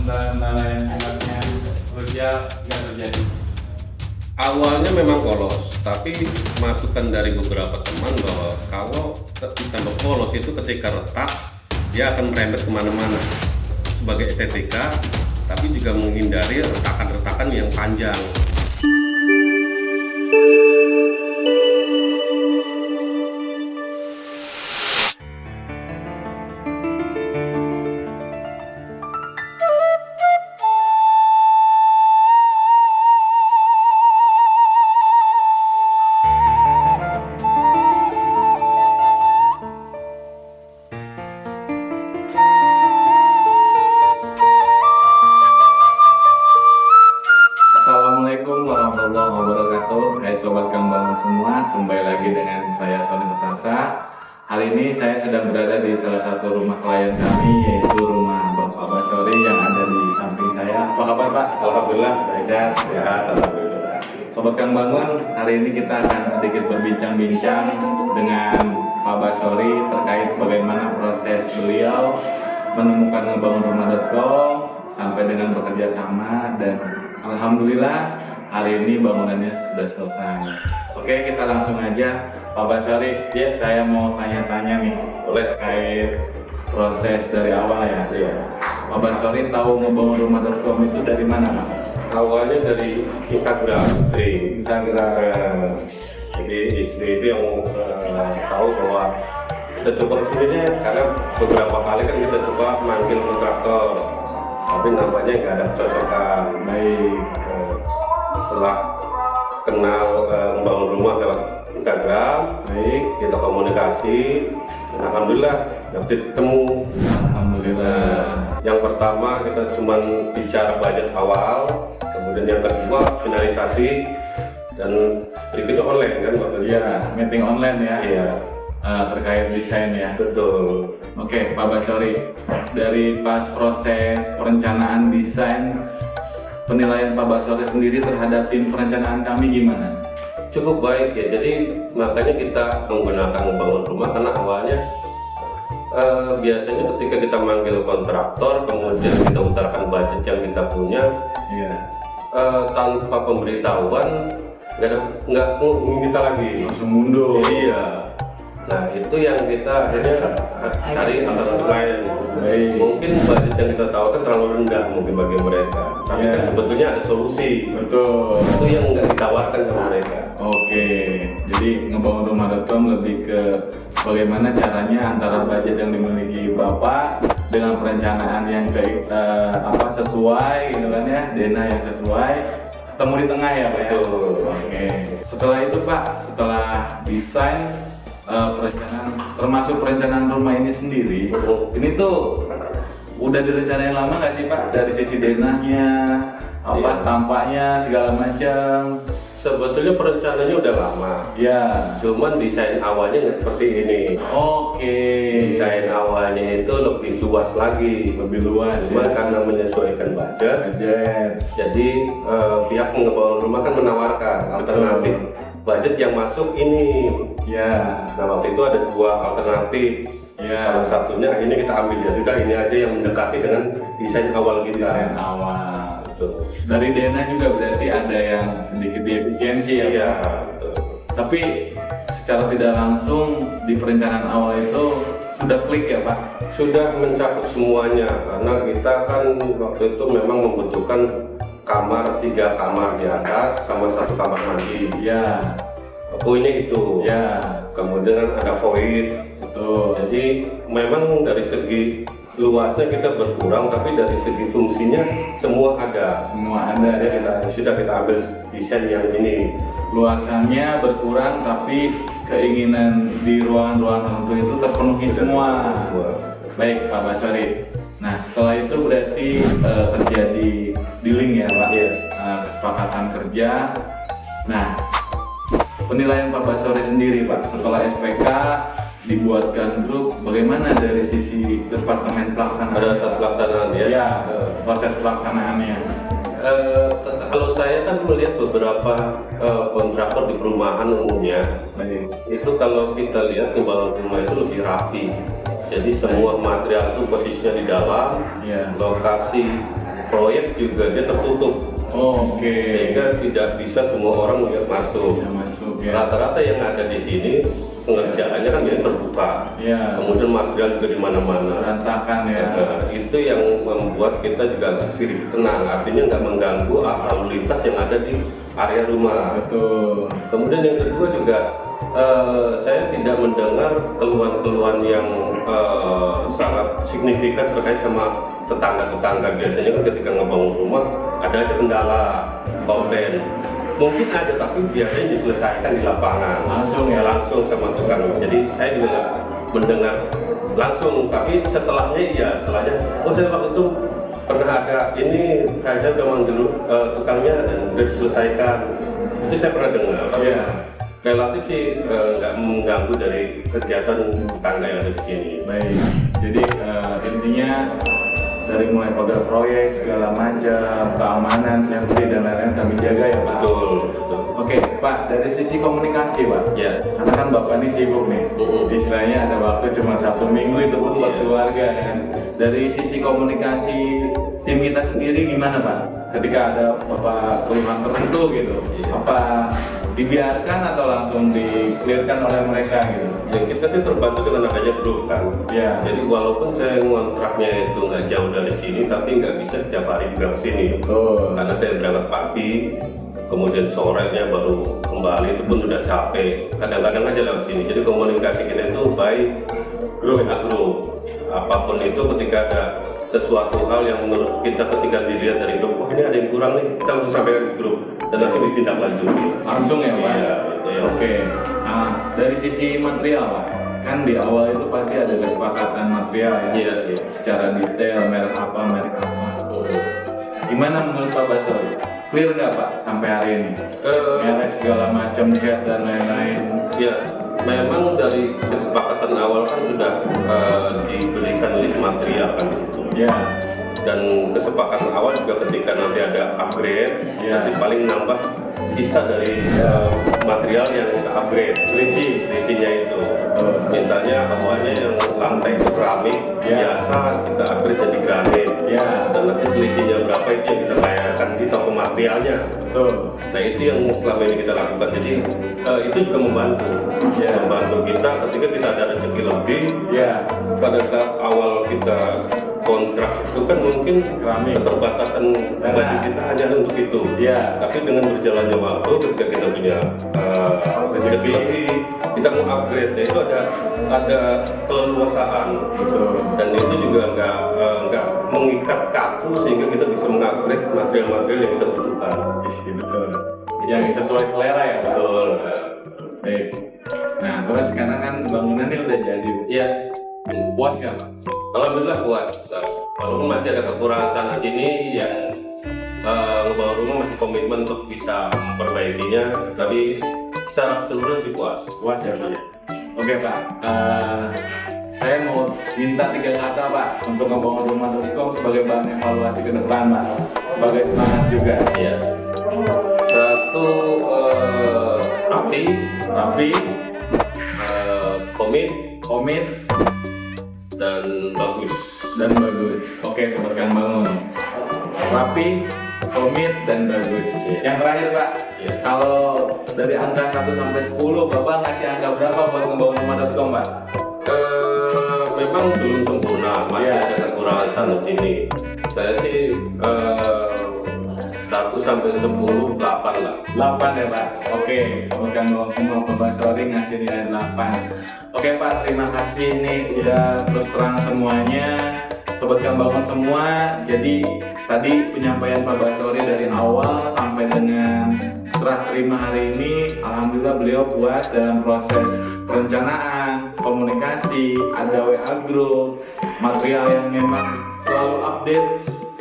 kendala-kendala yang sifatnya krusial nggak terjadi? Awalnya memang polos, tapi masukan dari beberapa teman bahwa kalau ditambah polos itu ketika retak dia akan merembet kemana-mana sebagai estetika, tapi juga menghindari retakan-retakan yang panjang. Assalamualaikum warahmatullahi wabarakatuh. Hai sobat Kang Bangun semua, kembali lagi dengan saya Sony Setarsa. Hari ini saya sedang berada di salah satu rumah klien kami, yaitu rumah Bapak Basori yang ada di samping saya. Apa kabar Pak? Alhamdulillah, Sehat. sehat, alhamdulillah. Sobat Kang Bangun, hari ini kita akan sedikit berbincang-bincang dengan Pak Basori terkait bagaimana proses beliau menemukan ngebangunrumah.com sampai dengan bekerja sama, dan alhamdulillah hari ini bangunannya sudah selesai. Oke, kita langsung aja Pak Basori. Yes. Saya mau tanya-tanya nih terkait proses dari awal ya. Iya. Pak Basori tahu ngebangunrumah.com itu dari mana Pak? Awalnya dari Instagram istri. Instagram. Jadi istri itu yang tahu bahwa kita coba kesini deh, karena beberapa kali kan kita coba manggil kontraktor, tapi namanya nggak ada kecocokan. Baik. Setelah kenal membangun rumah lewat Instagram, Baik. kita komunikasi, dan alhamdulillah dapat ketemu. Alhamdulillah. Yang pertama kita cuma bicara budget awal, kemudian yang kedua finalisasi, dan berikutnya online kan Pak? Iya, meeting online ya. Iya, Terkait desain ya. betul. Oke, Pak Basori, dari pas proses perencanaan desain, penilaian Pak Basori sendiri terhadap tim perencanaan kami gimana? Cukup baik ya, jadi makanya kita menggunakan membangun rumah karena awalnya biasanya ketika kita manggil kontraktor, kemudian kita utarakan budget yang kita punya, Iya. tanpa pemberitahuan nggak minta lagi. Langsung mundur. Iya. Nah itu yang kita akhirnya cari alternatif lain. Baik. Mungkin budget yang kita tawarkan terlalu rendah mungkin bagi mereka, tapi Iya. kan sebetulnya ada solusi. Betul. Itu yang nggak ditawarkan ke mereka. Oke, jadi ngebangunrumah.com lebih ke bagaimana caranya antara budget yang dimiliki Bapak dengan perencanaan yang sesuai gitu kan ya, dana yang sesuai, ketemu di tengah ya Pak ya. Betul. Oke. Setelah itu Pak, setelah desain perencanaan, termasuk perencanaan rumah ini sendiri, ini tuh udah direncanain lama nggak sih Pak, dari sisi denahnya, Iya. tampaknya segala macam? Sebetulnya perencanaannya udah lama, Ya. cuman desain awalnya nggak seperti ini. Oke. Desain awalnya itu lebih luas lagi, Lebih luas cuman ya. karena menyesuaikan budget, Budget. jadi pihak pengembangan rumah kan menawarkan alternatif budget yang masuk ini. Ya. Nah waktu itu ada dua alternatif. Ya. Salah satunya akhirnya kita ambil ya sudah ini aja yang mendekati dengan desain awal kita. Desain awal. Betul. Dari dana juga berarti ada yang sedikit diefisiensi ya. Iya. Pak? Betul. Tapi secara tidak langsung di perencanaan awal itu sudah klik ya Pak? Sudah mencakup semuanya karena kita kan waktu itu memang membutuhkan kamar, 3 kamar di atas sama 1 kamar mandi. Ya. Poinnya itu. Ya. Kemudian ada void. Betul. Jadi memang dari segi luasnya kita berkurang, tapi dari segi fungsinya semua ada. Semua ada Jadi ya. sudah kita ambil desain yang ini. Luasannya berkurang tapi keinginan di ruangan-ruangan tertentu itu terpenuhi semua. Baik Pak Basori. Nah setelah itu berarti terjadi dealing ya Pak? Iya. Kesepakatan kerja. Nah penilaian Pak Basori sendiri Pak setelah SPK dibuatkan grup, bagaimana dari sisi departemen pelaksanaan? Ada satu pelaksanaan ya. Ya, proses pelaksanaannya. Kalau saya kan melihat beberapa kontraktor di perumahan umumnya, itu kalau kita lihat pembangunan rumah itu lebih rapi. Jadi semua material itu posisinya di dalam, Iya. lokasi proyek juga dia tertutup. Oke. Sehingga tidak bisa semua orang melihat masuk. Bisa masuk ya. Rata-rata yang ada di sini pengerjaannya kan yang terbuka. Ya. Kemudian material juga di mana-mana. Berantakan ya. Nah, itu yang membuat kita juga agak sedikit tenang. Artinya nggak mengganggu lalu lintas yang ada di area rumah. Betul. Kemudian yang kedua juga saya tidak mendengar keluhan-keluhan yang sangat signifikan terkait sama tetangga-tetangga. Biasanya kan ketika ngebangun rumah ada aja kendala, konten. Mungkin ada, tapi biasanya diselesaikan di lapangan. Langsung ya? Langsung sama tukang. Jadi saya juga nggak mendengar langsung, tapi setelahnya, oh saya waktu itu pernah ada ini, kayaknya udah manggil tukangnya dan udah diselesaikan. Itu saya pernah dengar. Iya. Relatif sih nggak mengganggu dari kegiatan tetangga yang ada di sini. Baik. Jadi intinya dari mulai pagar proyek segala macam, keamanan, safety dan lain-lain kami jaga ya Pak. Betul, betul. Oke Pak, dari sisi komunikasi Pak. Ya. Karena kan Bapak ini sibuk nih. Istilahnya ada waktu cuma Sabtu Minggu itu pun buat keluarga kan. Dari sisi komunikasi tim kita sendiri gimana Pak? Ketika ada Bapak keluhan tertentu gitu, apa dibiarkan atau langsung di-clearkan oleh mereka gitu? Yang kita sih terbantu dengan adanya grup kan. Ya. Jadi walaupun saya ngontraknya itu nggak jauh dari sini, tapi nggak bisa setiap hari berangkat sini. Betul. Karena saya berangkat pagi, kemudian sorenya baru kembali, itu pun udah capek. Kadang-kadang aja lewat sini. Jadi komunikasi kita itu baik grup. Apapun itu ketika ada sesuatu hal yang menurut kita ketika dilihat dari grup, oh ini ada yang kurang nih, kita langsung sampaikan ke grup dan langsung ditindaklanjuti. Langsung ya Pak? Iya, itu ya. Oke. Nah, dari sisi material Pak, kan di awal itu pasti ada kesepakatan material ya? Iya, iya. Secara detail, merek apa. Gimana menurut Pak Basori? Clear nggak Pak sampai hari ini? Merek segala macam, cat dan lain-lain. Ya, memang dari kesepakatan awal kan sudah diberikan list material kan di situ. Ya. Dan kesepakatan awal juga ketika nanti ada upgrade, Ya. nanti paling nambah sisa dari material yang kita upgrade, selisihnya itu. Misalnya awalnya yang lantai itu keramik, Ya. biasa kita upgrade jadi granit. Ya. Dan nanti selisihnya berapa itu yang kita bayarkan di toko materialnya. Betul. Nah itu yang selama ini kita lakukan. Jadi itu juga membantu, Ya. membantu kita ketika kita ada rezeki lebih. Ya. Pada saat awal kita kontrak itu kan mungkin Keramik. keterbatasan budget kita hanya untuk itu. Ya. Tapi dengan berjalannya waktu, ketika kita punya rezeki lebih, kita mau upgrade, nah itu ada keleluasaan. Betul. Dan itu juga nggak mengikat kaku sehingga kita bisa mengupgrade material-material yang kita butuhkan. Isi, betul. Yang sesuai selera ya Pak? Betul. Baik. Nah, terus sekarang kan bangunannya udah jadi. Iya. Puas nggak Pak? Alhamdulillah puas. Walaupun masih ada kekurangan sana sini yang ngebangun rumah masih komitmen untuk bisa memperbaikinya, tapi secara keseluruhan sih puas. Puas ya Pak? Oke Pak, saya mau minta 3 kata Pak untuk ngebangun rumah.com sebagai bahan evaluasi ke depan Pak, sebagai semangat juga. Iya. Satu, rapi, komit, dan bagus. Oke, Sobat Kang Bangun. Rapi, komit, dan bagus. Iya. Yang terakhir Pak, Iya. kalau dari angka 1 sampai 10, Bapak ngasih angka berapa buat ngebangun rumah.com Pak? Memang belum sempurna, masih Iya. ada kekurangan sana sini. Saya sih 1 sampai 10, 8 lah. 8 ya Pak. Oke, Sobat Kang Bangun semua, Pak Basori ngasih nilai 8. Oke Pak, terima kasih nih udah terus terang semuanya. Sobat Kang Bangun semua, jadi tadi penyampaian Pak Basori dari awal sampai dengan serah terima hari ini, alhamdulillah beliau puas dalam proses perencanaan, komunikasi, ada WA group, material yang memang selalu update,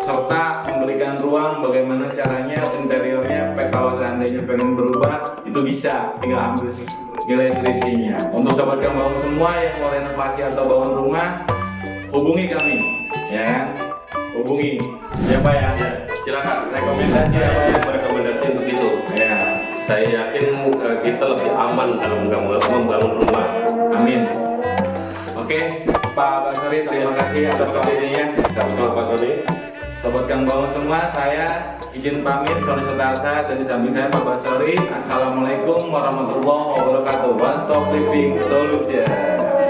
serta memberikan ruang bagaimana caranya interiornya kalau seandainya pengen berubah itu bisa, tinggal ambil nilai selisihnya. Untuk Sobat Kang Bangun semua yang mau renovasi atau bangun rumah, hubungi kami ya kan? Hubungi ya Pak ya. Ya, silakan. Rekomendasi ya Pak ya. Rekomendasi untuk itu. Ya, Saya yakin kita lebih aman dalam membangun rumah. amin. Oke, Pak Basori terima kasih atas waktunya. Sama-sama Pak Sony. Sobat Kang Bangun semua, saya izin pamit. Sori Sutarsa, dan di samping saya Pak Basori. Assalamualaikum warahmatullahi wabarakatuh. One Stop Living Solution.